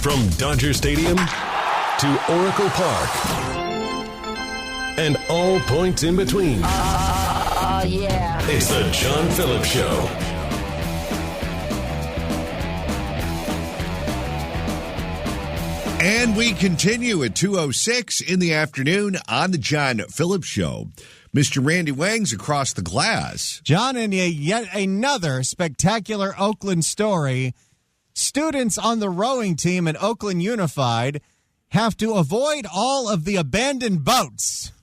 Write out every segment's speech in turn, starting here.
From Dodger Stadium to Oracle Park and all points in between. Yeah. It's the John Phillips Show. And we continue at 2:06 in the afternoon on the John Phillips Show. Mr. Randy Wang's across the glass. John, and yet another spectacular Oakland story. Students on the rowing team at Oakland Unified have to avoid all of the abandoned boats.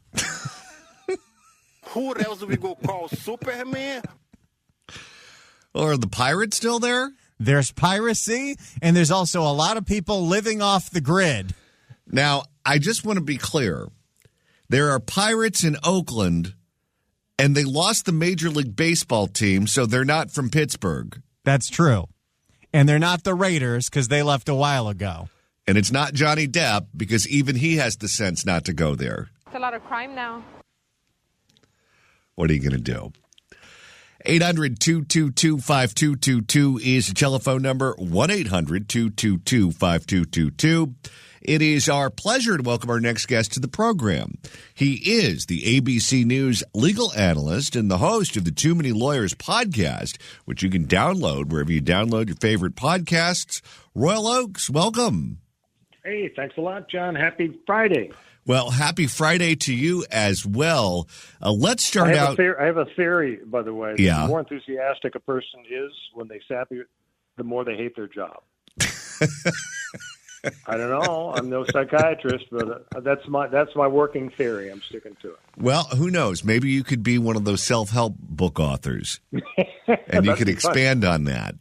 Who else are we going to call Superman? Or are the pirates still there? There's piracy, and there's also a lot of people living off the grid. Now, I just want to be clear. There are pirates in Oakland, and they lost the Major League Baseball team, so they're not from Pittsburgh. That's true. And they're not the Raiders because they left a while ago. And it's not Johnny Depp because even he has the sense not to go there. It's a lot of crime now. What are you going to do? 800-222-5222 is the telephone number, 1-800-222-5222. It is our pleasure to welcome our next guest to the program. He is the ABC News legal analyst and the host of the Too Many Lawyers podcast, which you can download wherever you download your favorite podcasts. Royal Oaks, welcome. Hey, thanks a lot, John. Happy Friday. Well, happy Friday to you as well. Let's start out. I have a theory, by the way. Yeah. The more enthusiastic a person is when they sap you, the more they hate their job. I don't know. I'm no psychiatrist, but that's my working theory. I'm sticking to it. Well, who knows? Maybe you could be one of those self-help book authors, and you could expand on that.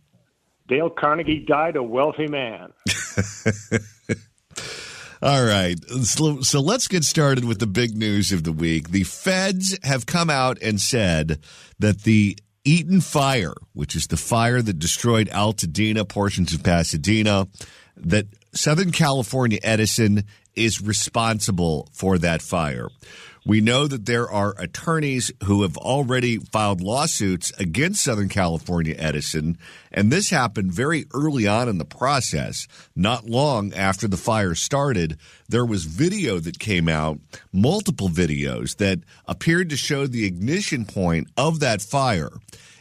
Dale Carnegie died a wealthy man. All right. So let's get started with the big news of the week. The feds have come out and said that the Eaton fire, which is the fire that destroyed Altadena, portions of Pasadena, that Southern California Edison is responsible for that fire. We know that there are attorneys who have already filed lawsuits against Southern California Edison, and this happened very early on in the process. Not long after the fire started, there was video that came out, multiple videos, that appeared to show the ignition point of that fire.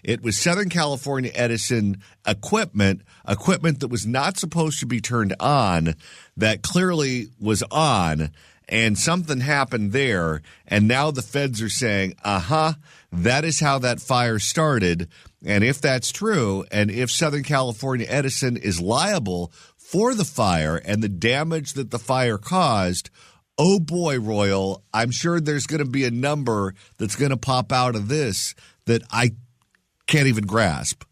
It was Southern California Edison equipment that was not supposed to be turned on, that clearly was on, and something happened there, and now the feds are saying, that is how that fire started, and if that's true, and if Southern California Edison is liable for the fire and the damage that the fire caused, oh boy, Royal, I'm sure there's going to be a number that's going to pop out of this that I can't even grasp.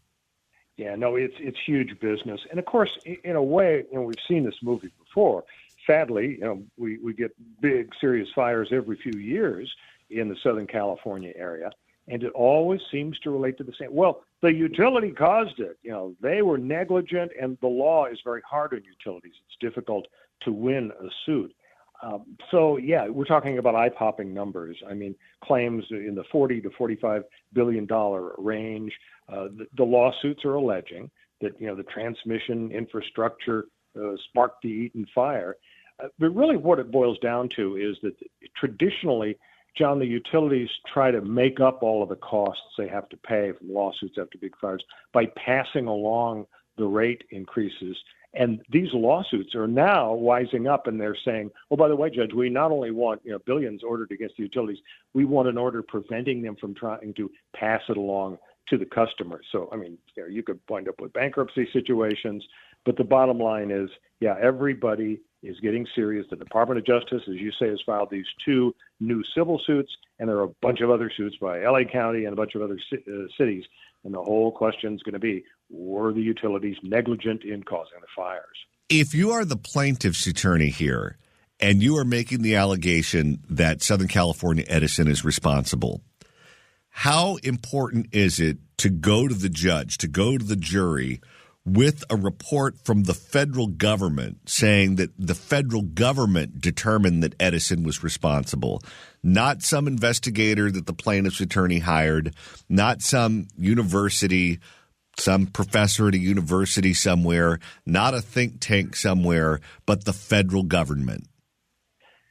Yeah, no, it's huge business. And of course, in a way, we've seen this movie before. Sadly, we get big, serious fires every few years in the Southern California area, and it always seems to relate to the same. Well, the utility caused it. They were negligent, and the law is very hard on utilities. It's difficult to win a suit. We're talking about eye-popping numbers. I mean, claims in the $40 to $45 billion range. The lawsuits are alleging that, the transmission infrastructure sparked the Eaton fire. But really what it boils down to is that traditionally, John, the utilities try to make up all of the costs they have to pay from lawsuits after big fires by passing along the rate increases. And these lawsuits are now wising up, and they're saying, oh, by the way, Judge, we not only want billions ordered against the utilities, we want an order preventing them from trying to pass it along to the customers. So, I mean, you could wind up with bankruptcy situations, but the bottom line is, everybody is getting serious. The Department of Justice, as you say, has filed these 2 new civil suits, and there are a bunch of other suits by LA County and a bunch of other cities. And the whole question is going to be, were the utilities negligent in causing the fires? If you are the plaintiff's attorney here and you are making the allegation that Southern California Edison is responsible, how important is it to go to the judge, to go to the jury with a report from the federal government saying that the federal government determined that Edison was responsible, not some investigator that the plaintiff's attorney hired, not some university, some professor at a university somewhere, not a think tank somewhere, but the federal government?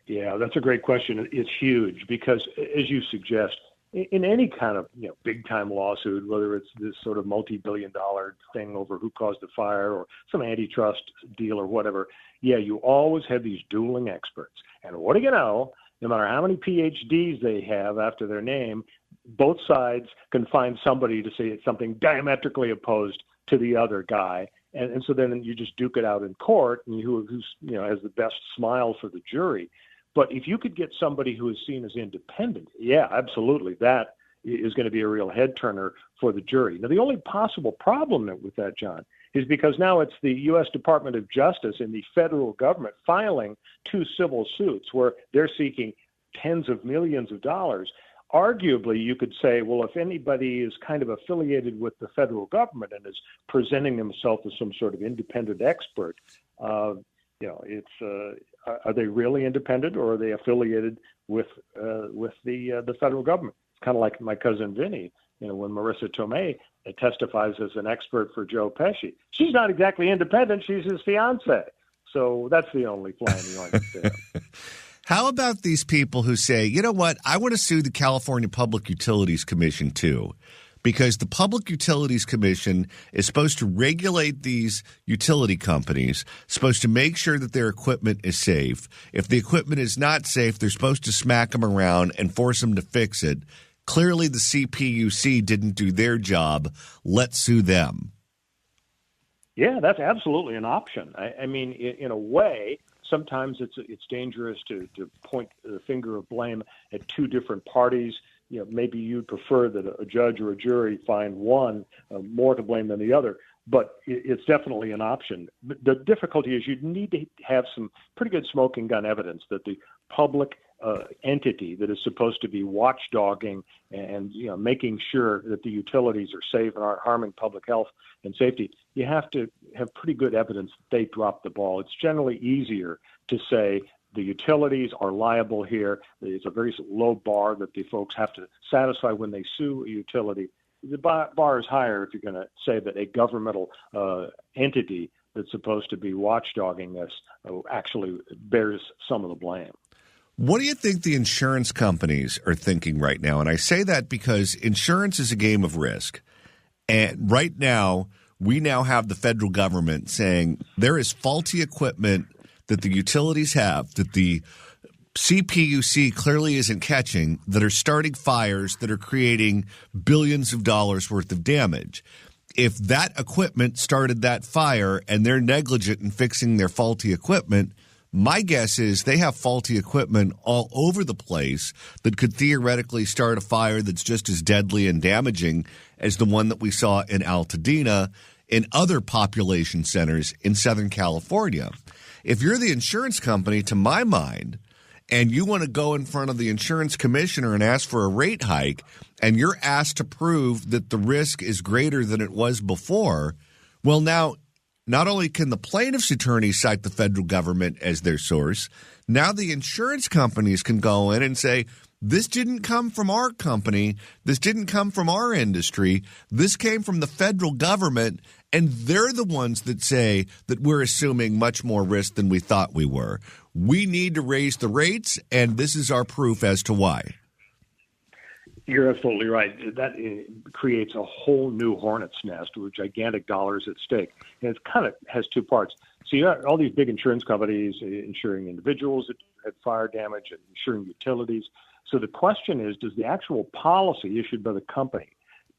Yeah, that's a great question. It's huge because, as you suggest, in any kind of big time lawsuit, whether it's this sort of multi-billion-dollar thing over who caused the fire or some antitrust deal or whatever, you always have these dueling experts. And what do you know? No matter how many PhDs they have after their name, both sides can find somebody to say it's something diametrically opposed to the other guy. And so then you just duke it out in court, and who's has the best smile for the jury. But if you could get somebody who is seen as independent, absolutely, that is going to be a real head turner for the jury. Now, the only possible problem with that, John, is because now it's the U.S. Department of Justice and the federal government filing 2 civil suits where they're seeking tens of millions of dollars. Arguably, you could say, well, if anybody is kind of affiliated with the federal government and is presenting themselves as some sort of independent expert, are they really independent, or are they affiliated with the federal government? It's kind of like my cousin Vinny. When Marissa Tomei testifies as an expert for Joe Pesci, she's not exactly independent. She's his fiance. So that's the only fly in the ointment there. How about these people who say, you know what, I want to sue the California Public Utilities Commission too? Because the Public Utilities Commission is supposed to regulate these utility companies, supposed to make sure that their equipment is safe. If the equipment is not safe, they're supposed to smack them around and force them to fix it. Clearly, the CPUC didn't do their job. Let's sue them. Yeah, that's absolutely an option. I mean, in a way, sometimes it's dangerous to point the finger of blame at 2 different parties. Maybe you'd prefer that a judge or a jury find one more to blame than the other, but it's definitely an option. The difficulty is you need to have some pretty good smoking gun evidence that the public entity that is supposed to be watchdogging and making sure that the utilities are safe and aren't harming public health and safety, you have to have pretty good evidence that they dropped the ball. It's generally easier to say the utilities are liable here. It's a very low bar that the folks have to satisfy when they sue a utility. The bar is higher if you're going to say that a governmental entity that's supposed to be watchdogging this actually bears some of the blame. What do you think the insurance companies are thinking right now? And I say that because insurance is a game of risk. And right now, we now have the federal government saying there is faulty equipment that the utilities have, that the CPUC clearly isn't catching, that are starting fires that are creating billions of dollars worth of damage. If that equipment started that fire and they're negligent in fixing their faulty equipment, my guess is they have faulty equipment all over the place that could theoretically start a fire that's just as deadly and damaging as the one that we saw in Altadena and other population centers in Southern California. If you're the insurance company, to my mind, and you want to go in front of the insurance commissioner and ask for a rate hike, and you're asked to prove that the risk is greater than it was before, well, now not only can the plaintiff's attorney cite the federal government as their source, now the insurance companies can go in and say, this didn't come from our company, this didn't come from our industry, this came from the federal government, and they're the ones that say that we're assuming much more risk than we thought we were. We need to raise the rates, and this is our proof as to why. You're absolutely right. That creates a whole new hornet's nest with gigantic dollars at stake. And it kind of has 2 parts. So you got all these big insurance companies insuring individuals that had fire damage and insuring utilities. So the question is, does the actual policy issued by the company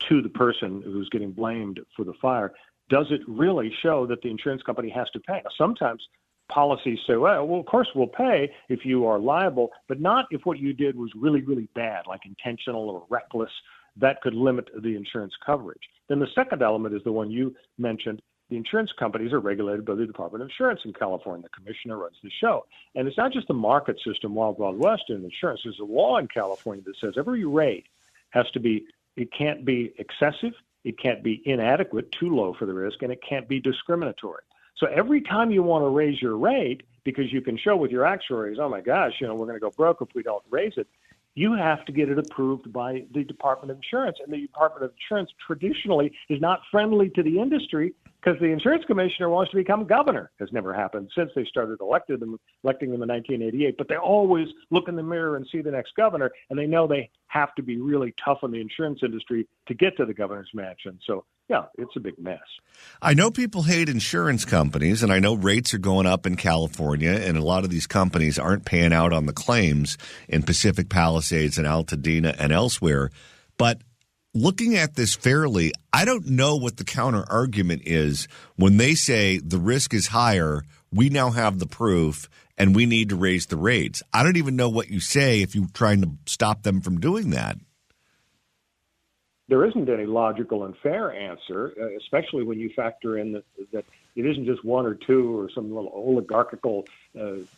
to the person who's getting blamed for the fire, does it really show that the insurance company has to pay? Now, sometimes policies say, well, of course we'll pay if you are liable, but not if what you did was really, really bad, like intentional or reckless. That could limit the insurance coverage. Then the second element is the one you mentioned. The insurance companies are regulated by the Department of Insurance in California. The commissioner runs the show. And it's not just the market system, Wild Wild West in insurance. There's a law in California that says every rate has to be, it can't be excessive, it can't be inadequate, too low for the risk, and it can't be discriminatory. So every time you want to raise your rate, because you can show with your actuaries, oh my gosh, we're going to go broke if we don't raise it, you have to get it approved by the Department of Insurance. And the Department of Insurance traditionally is not friendly to the industry because the insurance commissioner wants to become governor. Has never happened since they started electing them in 1988. But they always look in the mirror and see the next governor, and they know they have to be really tough on the insurance industry to get to the governor's mansion. So, yeah, it's a big mess. I know people hate insurance companies, and I know rates are going up in California, and a lot of these companies aren't paying out on the claims in Pacific Palisades and Altadena and elsewhere. But looking at this fairly, I don't know what the counter argument is when they say the risk is higher, we now have the proof, and we need to raise the rates. I don't even know what you say if you're trying to stop them from doing that. There isn't any logical and fair answer, especially when you factor in that it isn't just one or two or some little oligarchical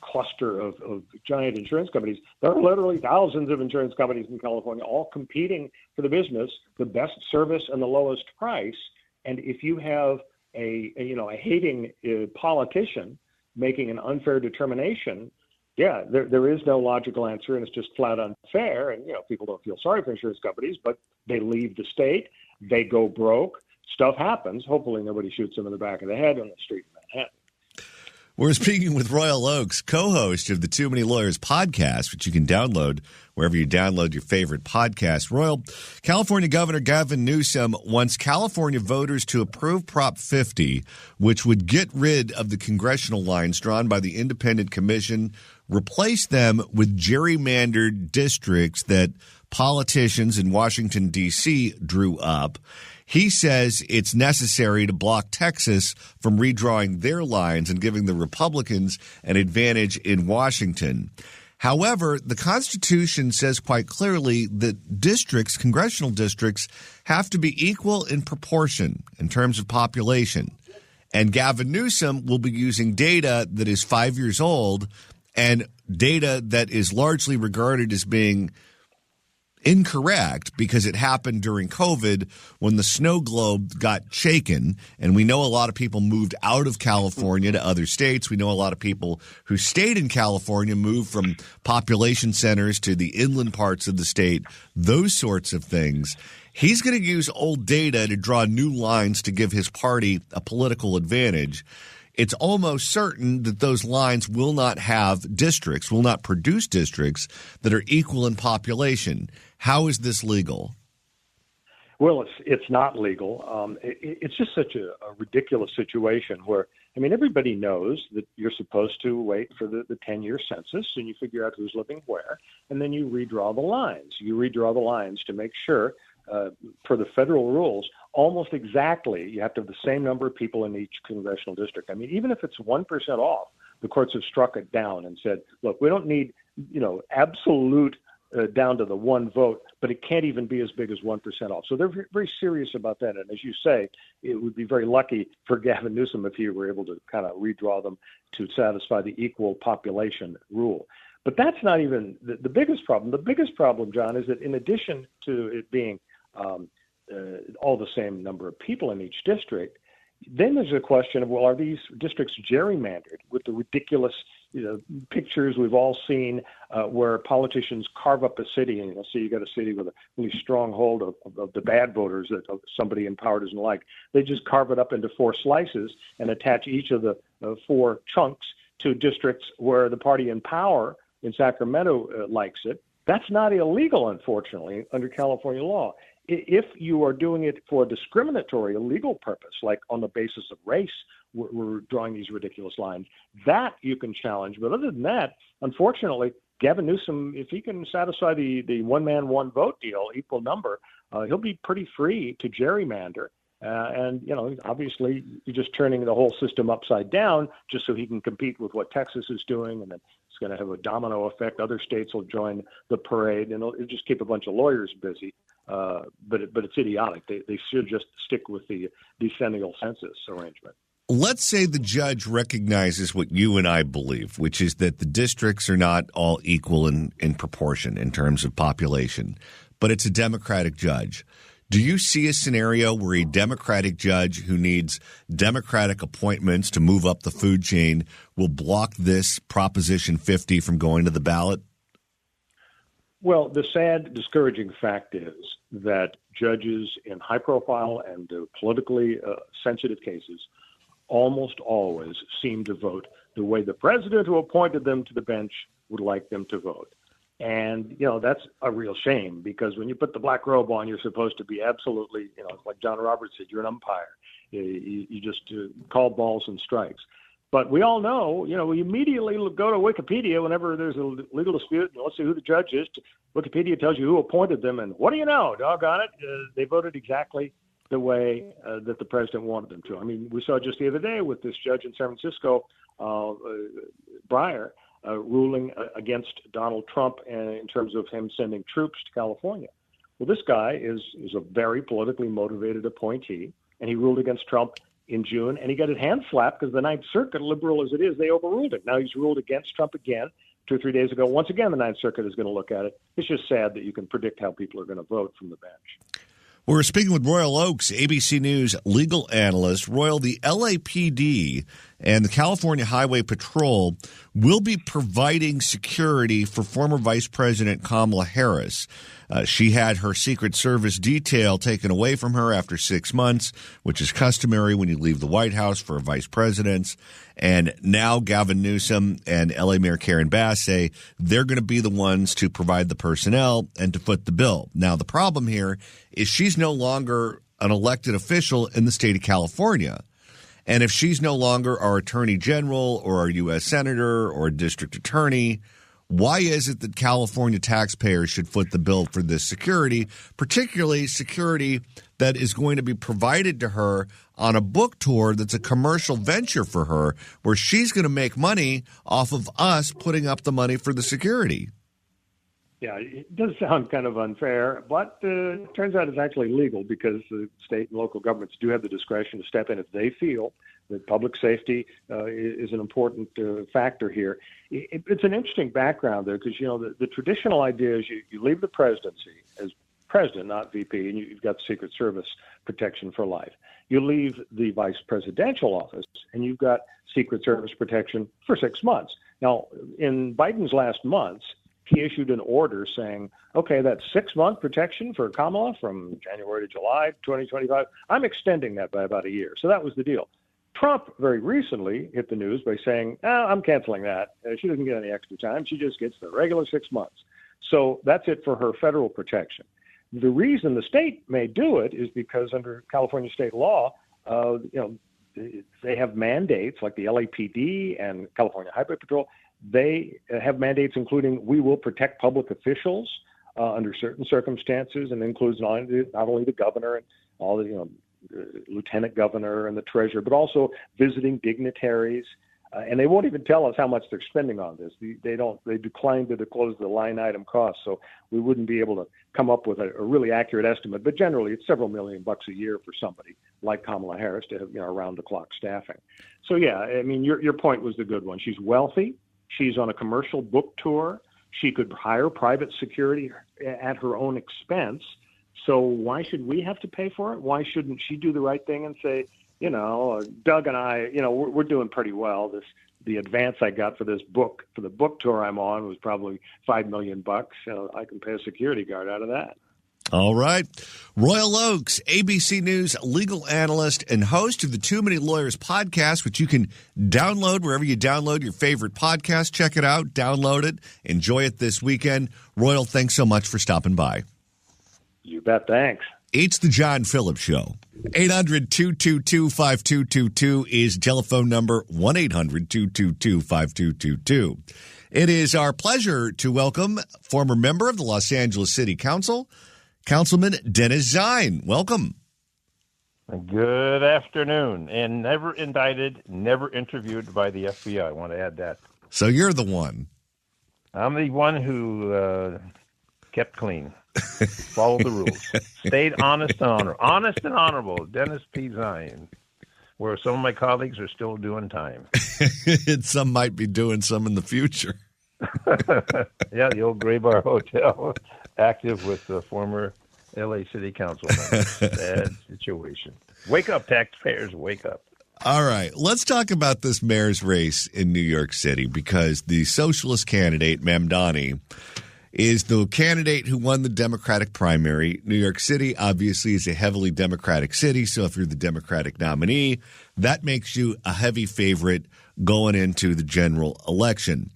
cluster of giant insurance companies. There are literally thousands of insurance companies in California all competing for the business, the best service and the lowest price. And if you have a hating politician making an unfair determination, yeah, there is no logical answer, and it's just flat unfair. And, people don't feel sorry for insurance companies, but they leave the state, they go broke, stuff happens. Hopefully nobody shoots them in the back of the head on the street in Manhattan. We're speaking with Royal Oakes, co-host of the Too Many Lawyers podcast, which you can download wherever you download your favorite podcast. Royal, California Governor Gavin Newsom wants California voters to approve Prop 50, which would get rid of the congressional lines drawn by the Independent Commission, replace them with gerrymandered districts that politicians in Washington, D.C. drew up. He says it's necessary to block Texas from redrawing their lines and giving the Republicans an advantage in Washington. However, the Constitution says quite clearly that districts, congressional districts, have to be equal in proportion in terms of population. And Gavin Newsom will be using data that is 5 years old and data that is largely regarded as being incorrect because it happened during COVID when the snow globe got shaken. And we know a lot of people moved out of California to other states. We know a lot of people who stayed in California moved from population centers to the inland parts of the state, those sorts of things. He's going to use old data to draw new lines to give his party a political advantage. It's almost certain that those lines will not have districts, will not produce districts that are equal in population. How is this legal? Well, it's not legal. It's just such a ridiculous situation where, everybody knows that you're supposed to wait for the 10-year census and you figure out who's living where, and then you redraw the lines. You redraw the lines to make sure, per the federal rules, almost exactly you have to have the same number of people in each congressional district. Even if it's 1% off, the courts have struck it down and said, look, we don't need, absolute down to the one vote, but it can't even be as big as 1% off. So they're very serious about that. And as you say, it would be very lucky for Gavin Newsom if he were able to kind of redraw them to satisfy the equal population rule. But that's not even the biggest problem. The biggest problem, John, is that in addition to it being all the same number of people in each district, then there's a question of, well, are these districts gerrymandered with the ridiculous pictures we've all seen where politicians carve up a city, and you'll see you got a city with a really strong hold of the bad voters that somebody in power doesn't like. They just carve it up into 4 slices and attach each of the 4 chunks to districts where the party in power in Sacramento likes it. That's not illegal, unfortunately, under California law. If you are doing it for a discriminatory, illegal purpose, like on the basis of race, we're drawing these ridiculous lines, that you can challenge. But other than that, unfortunately, Gavin Newsom, if he can satisfy the one-man, one-vote deal, equal number, he'll be pretty free to gerrymander. And, obviously, you're just turning the whole system upside down just so he can compete with what Texas is doing. And then it's going to have a domino effect. Other states will join the parade, and it'll just keep a bunch of lawyers busy. But it's idiotic. They should just stick with the decennial census arrangement. Let's say the judge recognizes what you and I believe, which is that the districts are not all equal in proportion in terms of population, but it's a Democratic judge. Do you see a scenario where a Democratic judge who needs Democratic appointments to move up the food chain will block this Proposition 50 from going to the ballot? Well, the sad, discouraging fact is that judges in high-profile and politically sensitive cases almost always seem to vote the way the president who appointed them to the bench would like them to vote. And, that's a real shame, because when you put the black robe on, you're supposed to be absolutely, like John Roberts said, you're an umpire. You just call balls and strikes. But we all know, we immediately go to Wikipedia whenever there's a legal dispute, and let's see who the judge is. Wikipedia tells you who appointed them, and what do you know? Doggone it, they voted exactly the way that the president wanted them to. I mean, we saw just the other day with this judge in San Francisco, Breyer, ruling against Donald Trump in terms of him sending troops to California. Well, this guy is a very politically motivated appointee, and he ruled against Trump in June, and he got his hand slapped because the Ninth Circuit, liberal as it is, they overruled it. Now he's ruled against Trump again 2 or 3 days ago. Once again, the Ninth Circuit is going to look at it. It's just sad that you can predict how people are going to vote from the bench. We're speaking with Royal Oakes, ABC News legal analyst. Royal, the LAPD and the California Highway Patrol will be providing security for former Vice President Kamala Harris. She had her Secret Service detail taken away from her after 6 months, which is customary when you leave the White House for a vice president's. And now Gavin Newsom and LA Mayor Karen Bass say they're going to be the ones to provide the personnel and to foot the bill. Now, the problem here is she's no longer an elected official in the state of California. And if she's no longer our attorney general or our U.S. senator or district attorney, why is it that California taxpayers should foot the bill for this security, particularly security that is going to be provided to her on a book tour that's a commercial venture for her, where she's going to make money off of us putting up the money for the security? Yeah, it does sound kind of unfair, but it turns out it's actually legal, because the state and local governments do have the discretion to step in if they feel that public safety is an important factor here. It's an interesting background there, because, the traditional idea is you leave the presidency as president, not VP, and you've got Secret Service protection for life. You leave the vice presidential office, and you've got Secret Service protection for 6 months. Now, in Biden's last months, he issued an order saying, okay, that's 6-month protection for Kamala from January to July 2025. I'm extending that by about a year. So that was the deal. Trump very recently hit the news by saying, I'm canceling that. She doesn't get any extra time. She just gets the regular 6 months. So that's it for her federal protection. The reason the state may do it is because under California state law, they have mandates like the LAPD and California Highway Patrol. They have mandates including we will protect public officials under certain circumstances, and includes not only the governor and all the lieutenant governor and the treasurer, but also visiting dignitaries. And they won't even tell us how much they're spending on this. They decline to disclose the line item cost, so we wouldn't be able to come up with a really accurate estimate. But generally, it's several $1 million a year for somebody like Kamala Harris to have around the clock staffing. So yeah, I mean, your point was the good one. She's wealthy. She's on a commercial book tour. She could hire private security at her own expense. So why should we have to pay for it? Why shouldn't she do the right thing and say, Doug and I, we're doing pretty well. The advance I got for this book, for the book tour I'm on, was probably $5 million. So I can pay a security guard out of that. All right. Royal Oakes, ABC News legal analyst and host of the Too Many Lawyers podcast, which you can download wherever you download your favorite podcast. Check it out, download it, enjoy it this weekend. Royal, thanks so much for stopping by. You bet. Thanks. It's the John Phillips Show. 800-222-5222 is telephone number, 1-800-222-5222. It is our pleasure to welcome former member of the Los Angeles City Council, Councilman Dennis Zine. Welcome. Good afternoon. And never indicted, never interviewed by the FBI. I want to add that. So you're the one. I'm the one who kept clean, followed the rules, stayed honest and honorable. Dennis P. Zine, where some of my colleagues are still doing time. And some might be doing some in the future. Yeah, the old Gray Bar Hotel, active with the former L.A. City Council member. Bad situation. Wake up, taxpayers, wake up. All right, let's talk about this mayor's race in New York City, because the socialist candidate, Mamdani, is the candidate who won the Democratic primary. New York City, obviously, is a heavily Democratic city, so if you're the Democratic nominee, that makes you a heavy favorite going into the general election.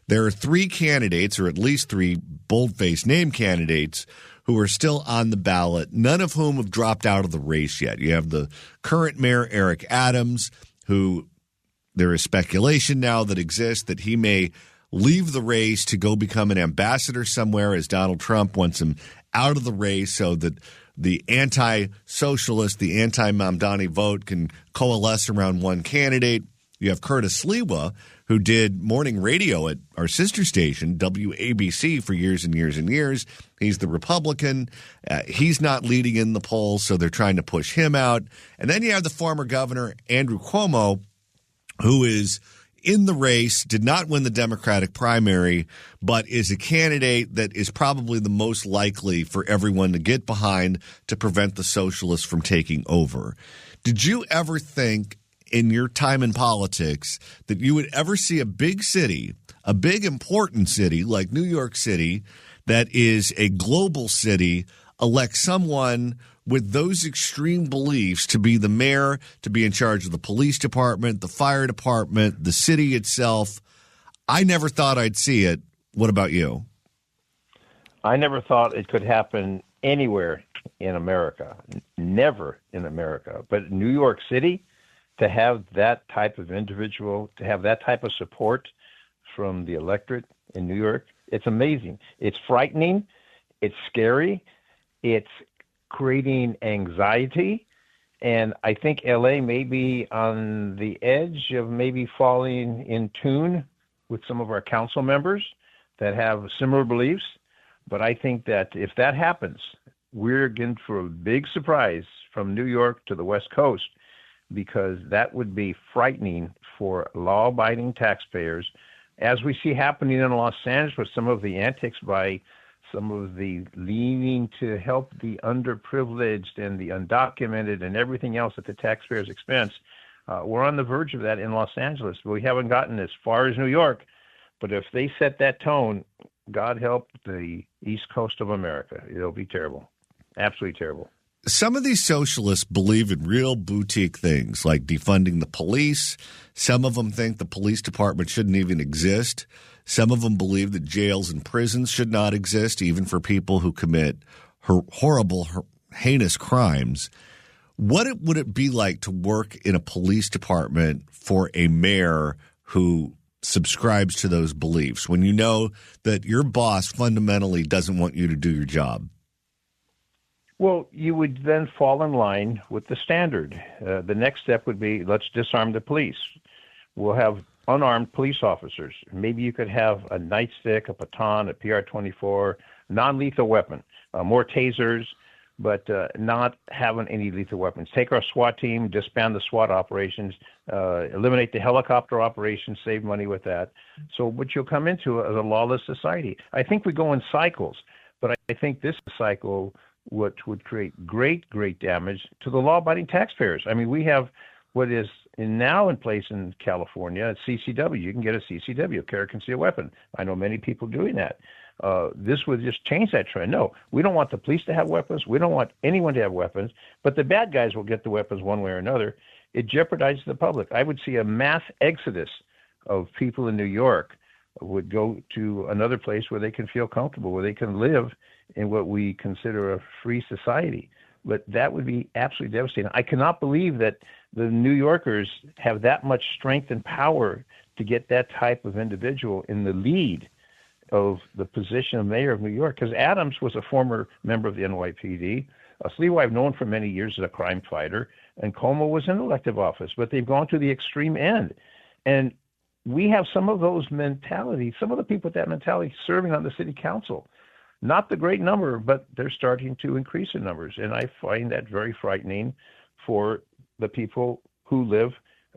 There are three candidates, or at least three bold-faced name candidates, who are still on the ballot, none of whom have dropped out of the race yet. You have the current mayor, Eric Adams, who there is speculation now that exists that he may leave the race to go become an ambassador somewhere, as Donald Trump wants him out of the race so that the anti-socialist, the anti-Mamdani vote can coalesce around one candidate. You have Curtis Sliwa, who did morning radio at our sister station, WABC, for years and years and years. He's the Republican. He's not leading in the polls, so they're trying to push him out. And then you have the former governor, Andrew Cuomo, who is in the race, did not win the Democratic primary, but is a candidate that is probably the most likely for everyone to get behind to prevent the socialists from taking over. Did you ever think in your time in politics that you would ever see a big city, a big important city like New York City, that is a global city, elect someone with those extreme beliefs to be the mayor, to be in charge of the police department, the fire department, the city itself? I never thought I'd see it. What about you? I never thought it could happen anywhere in America, never in America. But New York City, to have that type of individual, to have that type of support from the electorate in New York, it's amazing. It's frightening. It's scary. It's creating anxiety. And I think LA may be on the edge of maybe falling in tune with some of our council members that have similar beliefs. But I think that if that happens, we're in for a big surprise from New York to the West Coast, because that would be frightening for law-abiding taxpayers, as we see happening in Los Angeles with some of the antics by some of the leaning to help the underprivileged and the undocumented and everything else at the taxpayer's expense. We're on the verge of that in Los Angeles. We haven't gotten as far as New York, but if they set that tone, God help the East Coast of America. It'll be terrible, absolutely terrible. Some of these socialists believe in real boutique things like defunding the police. Some of them think the police department shouldn't even exist. Some of them believe that jails and prisons should not exist, even for people who commit horrible, heinous crimes. What would it be like to work in a police department for a mayor who subscribes to those beliefs when you know that your boss fundamentally doesn't want you to do your job? Well, you would then fall in line with the standard. The next step would be, let's disarm the police. We'll have unarmed police officers. Maybe you could have a nightstick, a baton, a PR-24, non-lethal weapon, more tasers, but not having any lethal weapons. Take our SWAT team, disband the SWAT operations, eliminate the helicopter operations, save money with that. So what you'll come into is a lawless society. I think we go in cycles, but I think this cycle which would create great, great damage to the law-abiding taxpayers. I mean, we have what is now in place in California, CCW. You can get a CCW, carry concealed weapon. I know many people doing that. This would just change that trend. No, we don't want the police to have weapons. We don't want anyone to have weapons, but the bad guys will get the weapons one way or another. It jeopardizes the public. I would see a mass exodus of people in New York would go to another place where they can feel comfortable, where they can live in what we consider a free society. But that would be absolutely devastating. I cannot believe that the New Yorkers have that much strength and power to get that type of individual in the lead of the position of mayor of New York, because Adams was a former member of the NYPD. Sliwa I've known for many years as a crime fighter, and Cuomo was in elective office, but they've gone to the extreme end. And we have some of those mentalities, some of the people with that mentality serving on the city council. Not the great number, but they're starting to increase in numbers. And I find that very frightening for the people who live,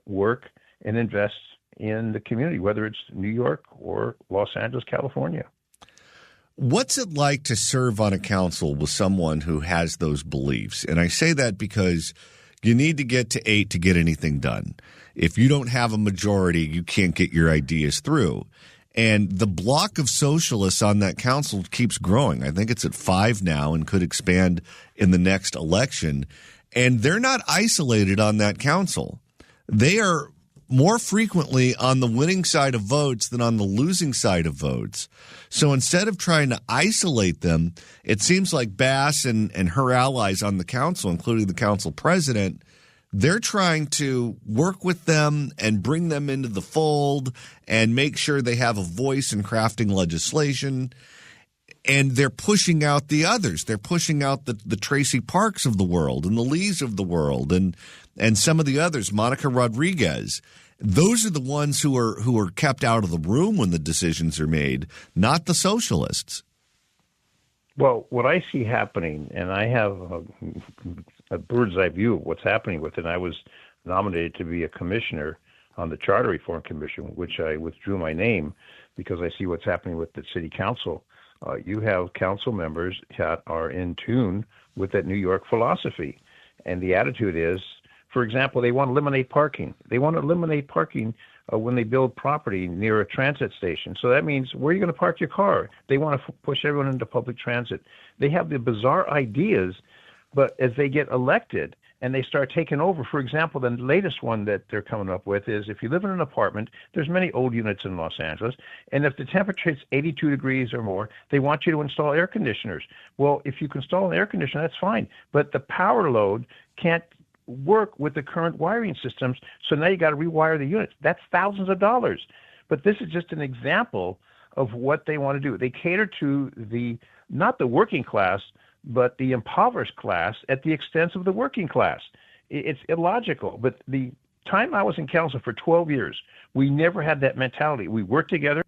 work, and invest in the community, whether it's New York or Los Angeles, California. What's it like to serve on a council with someone who has those beliefs? And I say that because you need to get to 8 to get anything done. If you don't have a majority, you can't get your ideas through. And the block of socialists on that council keeps growing. I think it's at 5 now and could expand in the next election. And they're not isolated on that council. They are more frequently on the winning side of votes than on the losing side of votes. So instead of trying to isolate them, it seems like Bass and her allies on the council, including the council president, they're trying to work with them and bring them into the fold and make sure they have a voice in crafting legislation. And they're pushing out the others. They're pushing out the Tracy Parks of the world and the Lees of the world and some of the others, Monica Rodriguez. Those are the ones who are kept out of the room when the decisions are made, not the socialists. Well, what I see happening, and I have a bird's eye view of what's happening with it, and I was nominated to be a commissioner on the Charter Reform Commission, which I withdrew my name because I see what's happening with the city council. You have council members that are in tune with that New York philosophy. And the attitude is, for example, they want to eliminate parking. They want to eliminate parking when they build property near a transit station. So that means, where are you going to park your car? They want to push everyone into public transit. They have the bizarre ideas, but as they get elected and they start taking over, for example, the latest one that they're coming up with is, if you live in an apartment, there's many old units in Los Angeles, and if the temperature is 82 degrees or more, they want you to install air conditioners. Well, if you can install an air conditioner, that's fine, but the power load can't work with the current wiring systems, so now you got to rewire the units. That's thousands of dollars. But this is just an example of what they want to do. They cater to not the working class, but the impoverished class at the expense of the working class. It's illogical. But the time I was in council for 12 years, we never had that mentality. We worked together.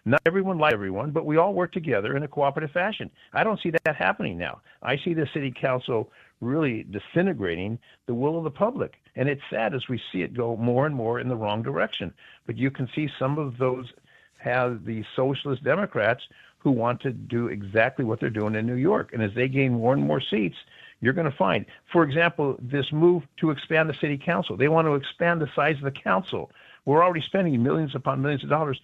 Not everyone liked everyone, but we all worked together in a cooperative fashion. I don't see that happening now. I see the city council really disintegrating the will of the public. And it's sad as we see it go more and more in the wrong direction. But you can see some of those have the socialist Democrats who want to do exactly what they're doing in New York. And as they gain more and more seats, you're going to find, for example, this move to expand the city council. They want to expand the size of the council. We're already spending millions upon millions of dollars.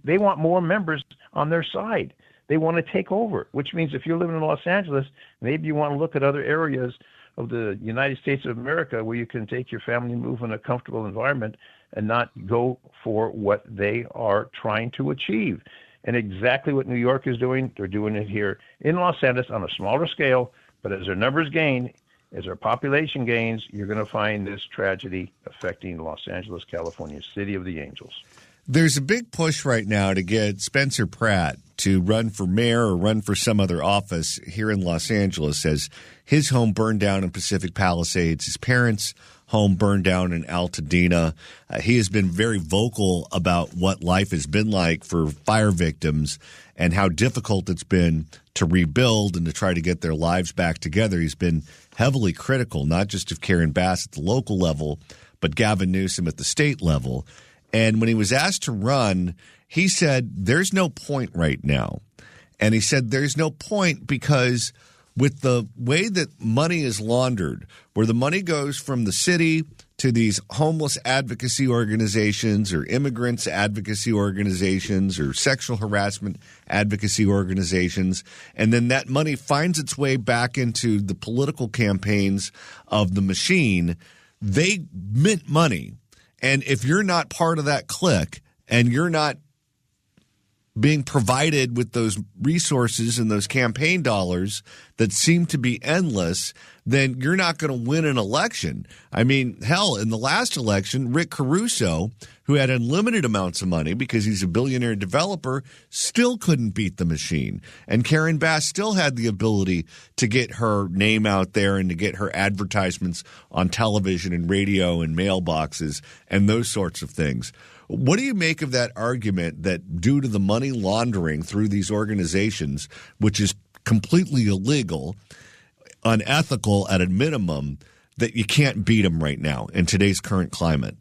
They want more members on their side. They want to take over, which means if you're living in Los Angeles, maybe you want to look at other areas of the United States of America where you can take your family and move in a comfortable environment and not go for what they are trying to achieve. And exactly what New York is doing, they're doing it here in Los Angeles on a smaller scale. But as their numbers gain, as our population gains, you're going to find this tragedy affecting Los Angeles, California, City of the Angels. There's a big push right now to get Spencer Pratt to run for mayor or run for some other office here in Los Angeles, as his home burned down in Pacific Palisades, his parents' home burned down in Altadena. He has been very vocal about what life has been like for fire victims and how difficult it's been to rebuild and to try to get their lives back together. He's been heavily critical, not just of Karen Bass at the local level, but Gavin Newsom at the state level. And when he was asked to run, he said, there's no point right now. And he said there's no point because with the way that money is laundered, where the money goes from the city to these homeless advocacy organizations or immigrants advocacy organizations or sexual harassment advocacy organizations, and then that money finds its way back into the political campaigns of the machine, they mint money. And if you're not part of that clique and you're not being provided with those resources and those campaign dollars that seem to be endless, then you're not going to win an election. I mean, hell, in the last election, Rick Caruso, who had unlimited amounts of money because he's a billionaire developer, still couldn't beat the machine. And Karen Bass still had the ability to get her name out there and to get her advertisements on television and radio and mailboxes and those sorts of things. What do you make of that argument that due to the money laundering through these organizations, which is completely illegal, unethical at a minimum, that you can't beat them right now in today's current climate?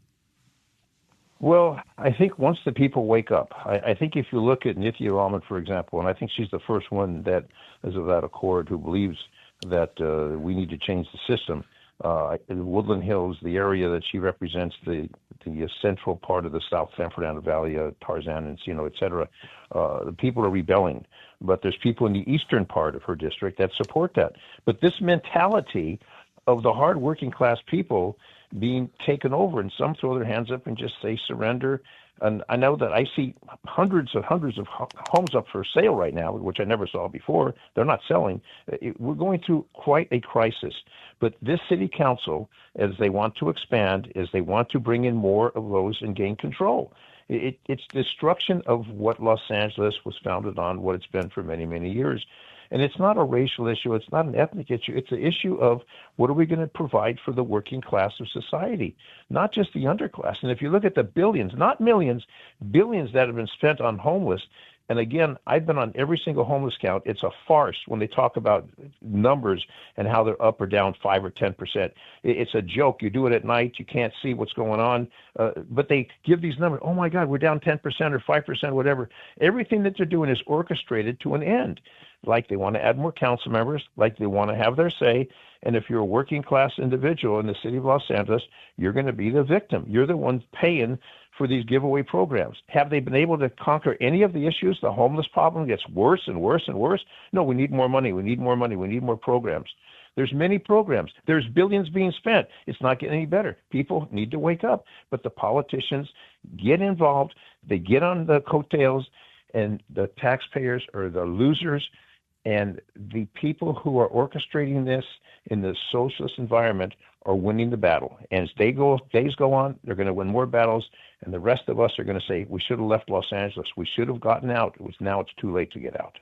Well, I think once the people wake up, I think if you look at Nithya Raman, for example, and I think she's the first one that is of that accord who believes that we need to change the system. in Woodland Hills, the area that she represents, the central part of the South San Fernando Valley, Tarzan, Encino, et cetera. The people are rebelling, but there's people in the eastern part of her district that support that. But this mentality of the hard working class people being taken over, and some throw their hands up and just say surrender. And I know that I see hundreds of homes up for sale right now, which I never saw before. They're not selling. We're going through quite a crisis. But this city council, as they want to expand, as they want to bring in more of those and gain control. It's destruction of what Los Angeles was founded on, what it's been for many, many years. And it's not a racial issue. It's not an ethnic issue. It's an issue of what are we going to provide for the working class of society, not just the underclass. And if you look at the billions, not millions, billions that have been spent on homeless. And again, I've been on every single homeless count. It's a farce when they talk about numbers and how they're up or down 5 or 10%. It's a joke. You do it at night. You can't see what's going on. But they give these numbers. Oh, my God, we're down 10% or 5%, whatever. Everything that they're doing is orchestrated to an end. Like they want to add more council members, like they want to have their say. And if you're a working class individual in the city of Los Angeles, you're going to be the victim. You're the one paying for these giveaway programs. Have they been able to conquer any of the issues? The homeless problem gets worse and worse and worse. No, we need more money. We need more money. We need more programs. There's many programs. There's billions being spent. It's not getting any better. People need to wake up. But the politicians get involved. They get on the coattails, and the taxpayers are the losers. And the people who are orchestrating this in the socialist environment are winning the battle. And as days go on, they're going to win more battles. And the rest of us are going to say, we should have left Los Angeles. We should have gotten out. Now it's too late to get out.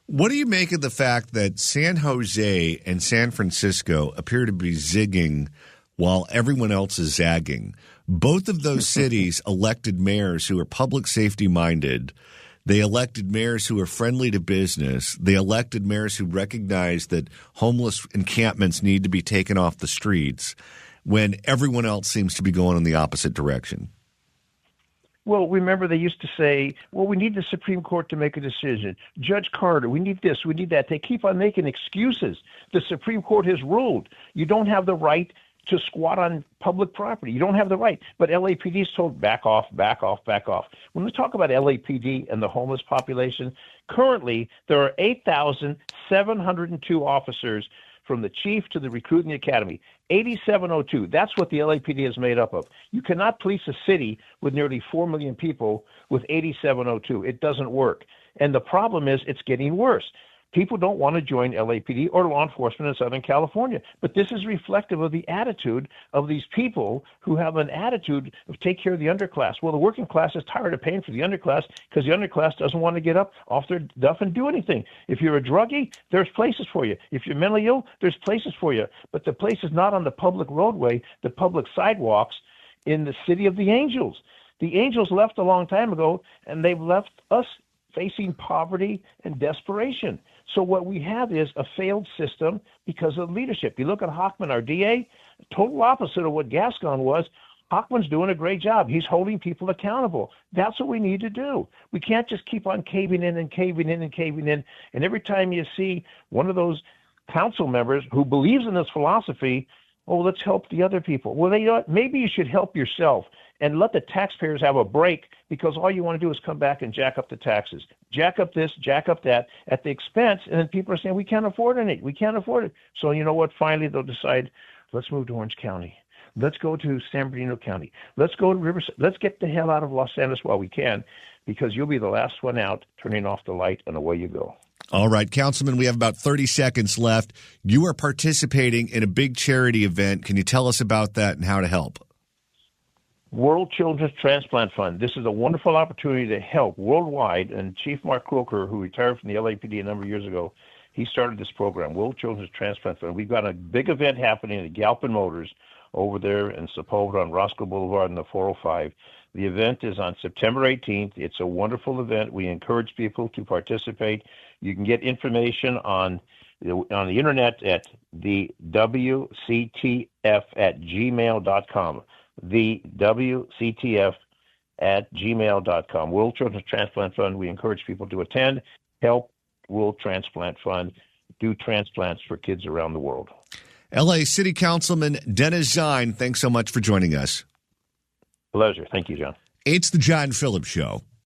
What do you make of the fact that San Jose and San Francisco appear to be zigging while everyone else is zagging? Both of those cities elected mayors who are public safety minded. They elected mayors who are friendly to business. They elected mayors who recognize that homeless encampments need to be taken off the streets when everyone else seems to be going in the opposite direction. Well, remember they used to say, well, we need the Supreme Court to make a decision. Judge Carter, we need this, we need that. They keep on making excuses. The Supreme Court has ruled you don't have the right to squat on public property. You don't have the right. But LAPD is told back off, back off, back off. When we talk about LAPD and the homeless population, currently there are 8,702 officers from the chief to the recruiting academy. 8,702. That's what the LAPD is made up of. You cannot police a city with nearly 4 million people with 8,702. It doesn't work. And the problem is it's getting worse. People don't want to join LAPD or law enforcement in Southern California. But this is reflective of the attitude of these people who have an attitude of take care of the underclass. Well, the working class is tired of paying for the underclass because the underclass doesn't want to get up off their duff and do anything. If you're a druggie, there's places for you. If you're mentally ill, there's places for you. But the place is not on the public roadway, the public sidewalks in the city of the angels. The angels left a long time ago, and they've left us facing poverty and desperation. So what we have is a failed system because of leadership. You look at Hochman, our DA, total opposite of what Gascon was. Hochman's doing a great job. He's holding people accountable. That's what we need to do. We can't just keep on caving in and caving in and caving in. And every time you see one of those council members who believes in this philosophy, oh, let's help the other people. Well, maybe you should help yourself and let the taxpayers have a break, because all you want to do is come back and jack up the taxes. Jack up this, jack up that at the expense, and then people are saying, we can't afford it. We can't afford it. So you know what? Finally, they'll decide, let's move to Orange County. Let's go to San Bernardino County. Let's go to Riverside. Let's get the hell out of Los Angeles while we can, because you'll be the last one out, turning off the light, and away you go. All right, Councilman, we have about 30 seconds left. You are participating in a big charity event. Can you tell us about that and how to help? World Children's Transplant Fund. This is a wonderful opportunity to help worldwide. And Chief Mark Croker, who retired from the LAPD a number of years ago, he started this program, World Children's Transplant Fund. We've got a big event happening at Galpin Motors over there in Sepulveda on Roscoe Boulevard in the 405. The event is on September 18th. It's a wonderful event. We encourage people to participate. You can get information on the internet at the WCTF@gmail.com. The WCTF@gmail.com. World Children's Transplant Fund. We encourage people to attend, help World Transplant Fund, do transplants for kids around the world. L.A. City Councilman Dennis Zine, thanks so much for joining us. Pleasure. Thank you, John. It's the John Phillips Show.